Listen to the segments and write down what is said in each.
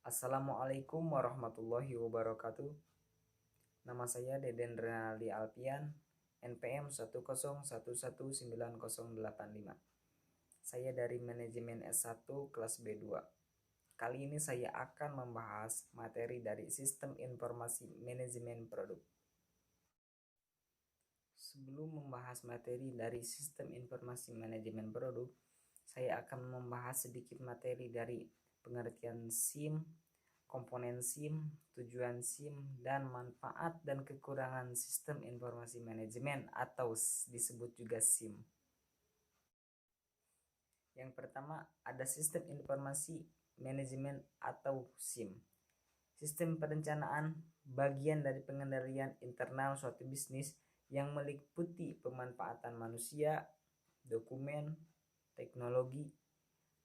Assalamualaikum warahmatullahi wabarakatuh. Nama saya Deden Renaldi Alpian, NPM 101190085. Saya dari manajemen S1 kelas B2. Kali ini saya akan membahas materi dari Sistem Informasi Manajemen Produk. Sebelum membahas materi dari Sistem Informasi Manajemen Produk, saya akan membahas sedikit materi dari pengertian SIM, komponen SIM, tujuan SIM, dan manfaat dan kekurangan sistem informasi manajemen atau disebut juga SIM. Yang pertama ada sistem informasi manajemen atau SIM. Sistem perencanaan bagian dari pengendalian internal suatu bisnis yang meliputi pemanfaatan manusia, dokumen, teknologi,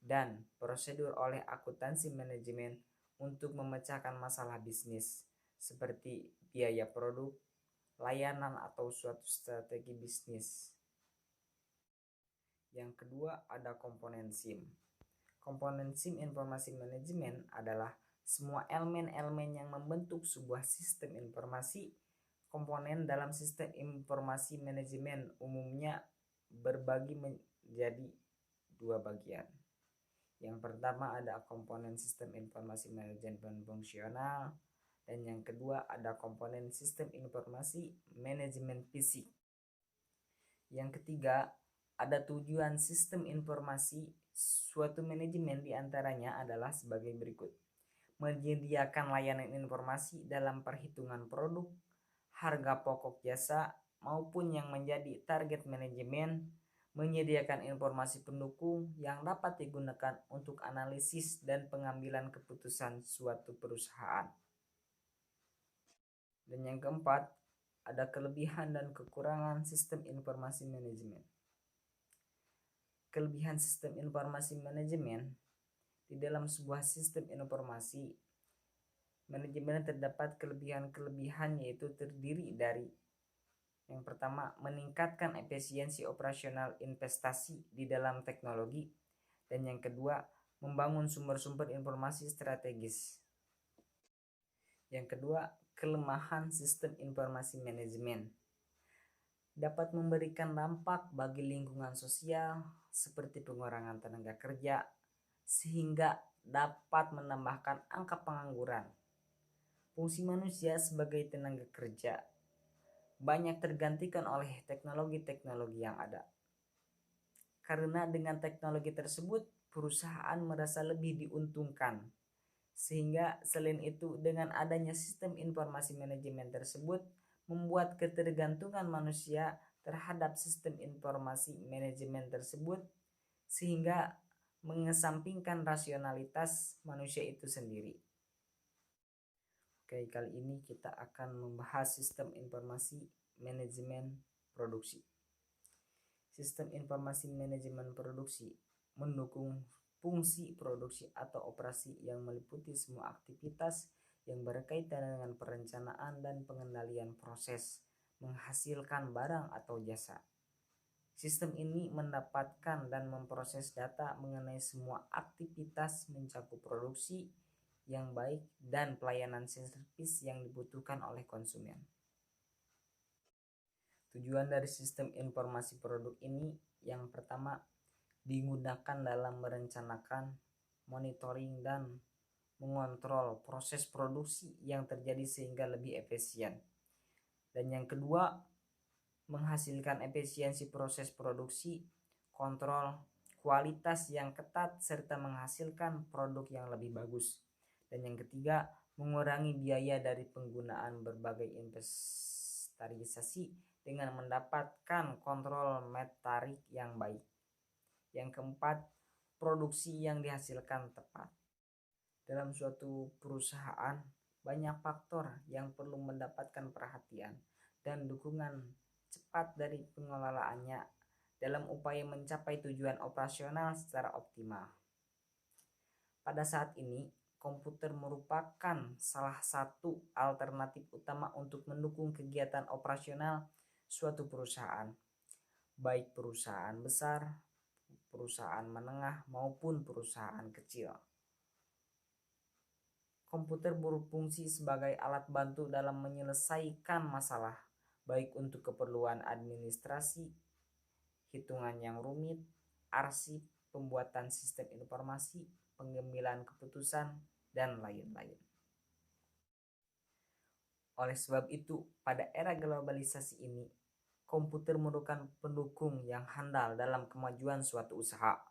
dan prosedur oleh akuntansi manajemen untuk memecahkan masalah bisnis seperti biaya produk, layanan atau suatu strategi bisnis. Yang kedua ada komponen SIM. Komponen SIM informasi manajemen adalah semua elemen-elemen yang membentuk sebuah sistem informasi. Komponen dalam sistem informasi manajemen umumnya berbagi menjadi dua bagian. Yang pertama ada komponen sistem informasi manajemen fungsional, dan yang kedua ada komponen sistem informasi manajemen fisik. Yang ketiga ada tujuan sistem informasi suatu manajemen, diantaranya adalah sebagai berikut: menyediakan layanan informasi dalam perhitungan produk, harga pokok jasa maupun yang menjadi target manajemen, menyediakan informasi pendukung yang dapat digunakan untuk analisis dan pengambilan keputusan suatu perusahaan. Dan yang keempat, ada kelebihan dan kekurangan sistem informasi manajemen. Kelebihan sistem informasi manajemen: di dalam sebuah sistem informasi manajemen terdapat kelebihan-kelebihan, yaitu terdiri dari yang pertama, meningkatkan efisiensi operasional investasi di dalam teknologi, dan yang kedua, membangun sumber-sumber informasi strategis. Yang kedua, kelemahan sistem informasi manajemen: dapat memberikan dampak bagi lingkungan sosial seperti pengurangan tenaga kerja, sehingga dapat menambahkan angka pengangguran. Fungsi manusia sebagai tenaga kerja banyak tergantikan oleh teknologi-teknologi yang ada. Karena dengan teknologi tersebut perusahaan merasa lebih diuntungkan. Sehingga selain itu, dengan adanya sistem informasi manajemen tersebut membuat ketergantungan manusia terhadap sistem informasi manajemen tersebut, sehingga mengesampingkan rasionalitas manusia itu sendiri. Oke, kali ini kita akan membahas sistem informasi manajemen produksi. Sistem informasi manajemen produksi mendukung fungsi produksi atau operasi yang meliputi semua aktivitas yang berkaitan dengan perencanaan dan pengendalian proses menghasilkan barang atau jasa. Sistem ini mendapatkan dan memproses data mengenai semua aktivitas mencakup produksi yang baik dan pelayanan servis yang dibutuhkan oleh konsumen. Tujuan dari sistem informasi produk ini yang pertama, digunakan dalam merencanakan, monitoring, dan mengontrol proses produksi yang terjadi sehingga lebih efisien. Dan yang kedua, menghasilkan efisiensi proses produksi, kontrol kualitas yang ketat, serta menghasilkan produk yang lebih bagus. Dan yang ketiga, mengurangi biaya dari penggunaan berbagai inventarisasi dengan mendapatkan kontrol metrik yang baik. Yang keempat, produksi yang dihasilkan tepat. Dalam suatu perusahaan banyak faktor yang perlu mendapatkan perhatian dan dukungan cepat dari pengelolaannya dalam upaya mencapai tujuan operasional secara optimal. Pada saat ini, komputer merupakan salah satu alternatif utama untuk mendukung kegiatan operasional suatu perusahaan, baik perusahaan besar, perusahaan menengah, maupun perusahaan kecil. Komputer berfungsi sebagai alat bantu dalam menyelesaikan masalah, baik untuk keperluan administrasi, hitungan yang rumit, arsip, pembuatan sistem informasi, pengambilan keputusan, dan lain-lain. Oleh sebab itu, pada era globalisasi ini, komputer merupakan pendukung yang handal dalam kemajuan suatu usaha.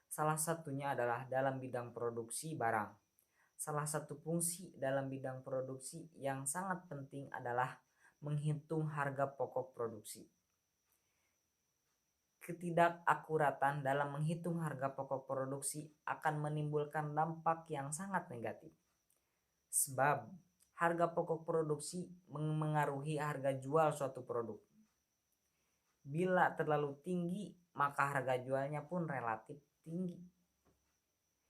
Salah satunya adalah dalam bidang produksi barang. Salah satu fungsi dalam bidang produksi yang sangat penting adalah menghitung harga pokok produksi. Ketidakakuratan dalam menghitung harga pokok produksi akan menimbulkan dampak yang sangat negatif. Sebab harga pokok produksi mengaruhi harga jual suatu produk. Bila terlalu tinggi, maka harga jualnya pun relatif tinggi,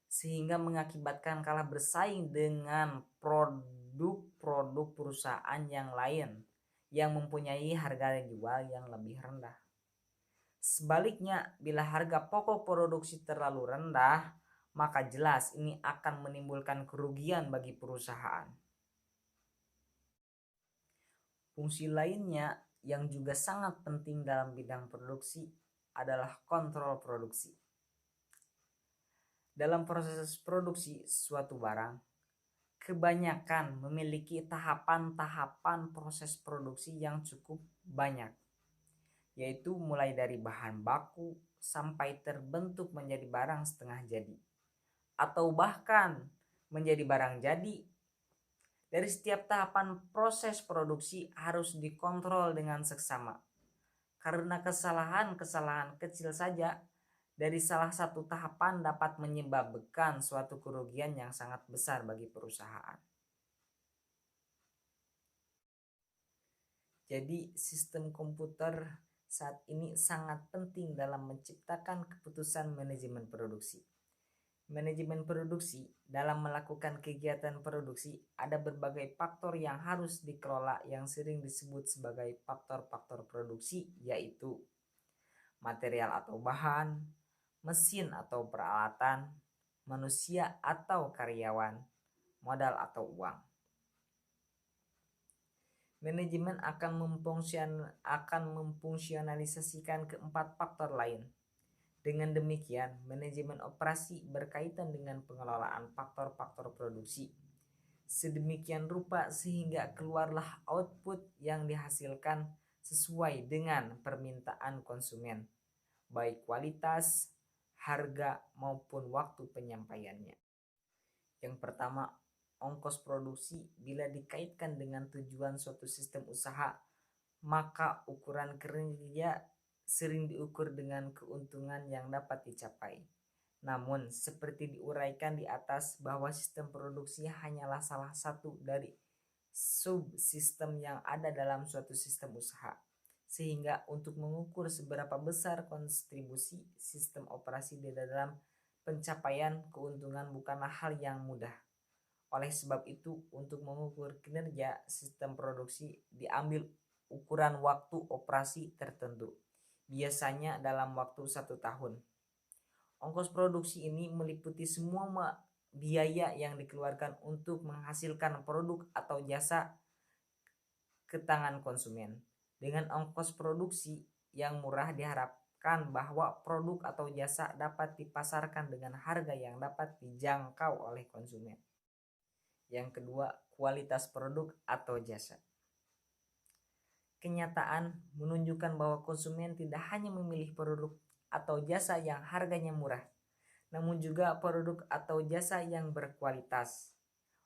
sehingga mengakibatkan kalah bersaing dengan produk-produk perusahaan yang lain yang mempunyai harga jual yang lebih rendah. Sebaliknya, bila harga pokok produksi terlalu rendah, maka jelas ini akan menimbulkan kerugian bagi perusahaan. Fungsi lainnya yang juga sangat penting dalam bidang produksi adalah kontrol produksi. Dalam proses produksi suatu barang, kebanyakan memiliki tahapan-tahapan proses produksi yang cukup banyak, yaitu mulai dari bahan baku sampai terbentuk menjadi barang setengah jadi, atau bahkan menjadi barang jadi. Dari setiap tahapan proses produksi harus dikontrol dengan seksama, karena kesalahan-kesalahan kecil saja dari salah satu tahapan dapat menyebabkan suatu kerugian yang sangat besar bagi perusahaan. Jadi sistem komputer saat ini sangat penting dalam menciptakan keputusan manajemen produksi. Manajemen produksi dalam melakukan kegiatan produksi ada berbagai faktor yang harus dikelola yang sering disebut sebagai faktor-faktor produksi, yaitu material atau bahan, mesin atau peralatan, manusia atau karyawan, modal atau uang. Manajemen akan memfungsionalisasikan keempat faktor lain. Dengan demikian, manajemen operasi berkaitan dengan pengelolaan faktor-faktor produksi sedemikian rupa sehingga keluarlah output yang dihasilkan sesuai dengan permintaan konsumen, baik kualitas, harga maupun waktu penyampaiannya. Yang pertama, ongkos produksi. Bila dikaitkan dengan tujuan suatu sistem usaha, maka ukuran kerja sering diukur dengan keuntungan yang dapat dicapai. Namun, seperti diuraikan di atas bahwa sistem produksi hanyalah salah satu dari subsistem yang ada dalam suatu sistem usaha. Sehingga untuk mengukur seberapa besar kontribusi sistem operasi di dalam pencapaian keuntungan bukanlah hal yang mudah. Oleh sebab itu, untuk mengukur kinerja sistem produksi diambil ukuran waktu operasi tertentu, biasanya dalam waktu 1 tahun. Ongkos produksi ini meliputi semua biaya yang dikeluarkan untuk menghasilkan produk atau jasa ke tangan konsumen. Dengan ongkos produksi yang murah diharapkan bahwa produk atau jasa dapat dipasarkan dengan harga yang dapat dijangkau oleh konsumen. Yang kedua, kualitas produk atau jasa. Kenyataan menunjukkan bahwa konsumen tidak hanya memilih produk atau jasa yang harganya murah, namun juga produk atau jasa yang berkualitas.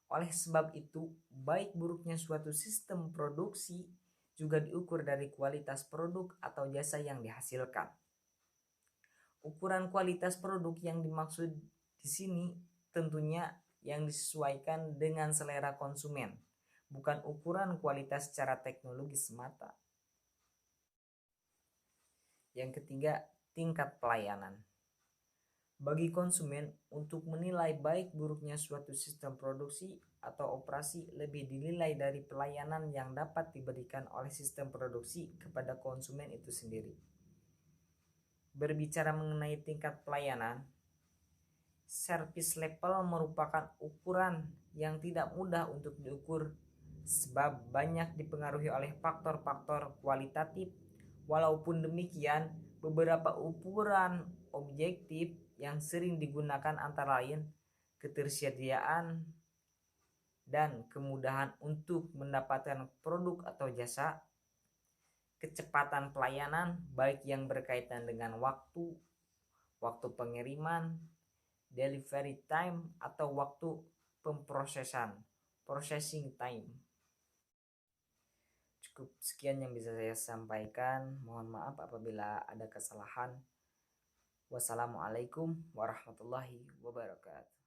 Oleh sebab itu, baik buruknya suatu sistem produksi juga diukur dari kualitas produk atau jasa yang dihasilkan. Ukuran kualitas produk yang dimaksud di sini tentunya yang disesuaikan dengan selera konsumen, bukan ukuran kualitas secara teknologi semata. Yang ketiga, tingkat pelayanan. Bagi konsumen, untuk menilai baik buruknya suatu sistem produksi atau operasi lebih dinilai dari pelayanan yang dapat diberikan oleh sistem produksi kepada konsumen itu sendiri. Berbicara mengenai tingkat pelayanan, service level merupakan ukuran yang tidak mudah untuk diukur sebab banyak dipengaruhi oleh faktor-faktor kualitatif. Walaupun demikian, beberapa ukuran objektif yang sering digunakan antara lain ketersediaan dan kemudahan untuk mendapatkan produk atau jasa, kecepatan pelayanan baik yang berkaitan dengan waktu pengiriman, delivery time, atau waktu pemprosesan, processing time. Cukup sekian yang bisa saya sampaikan. Mohon maaf apabila ada kesalahan. Wassalamualaikum warahmatullahi wabarakatuh.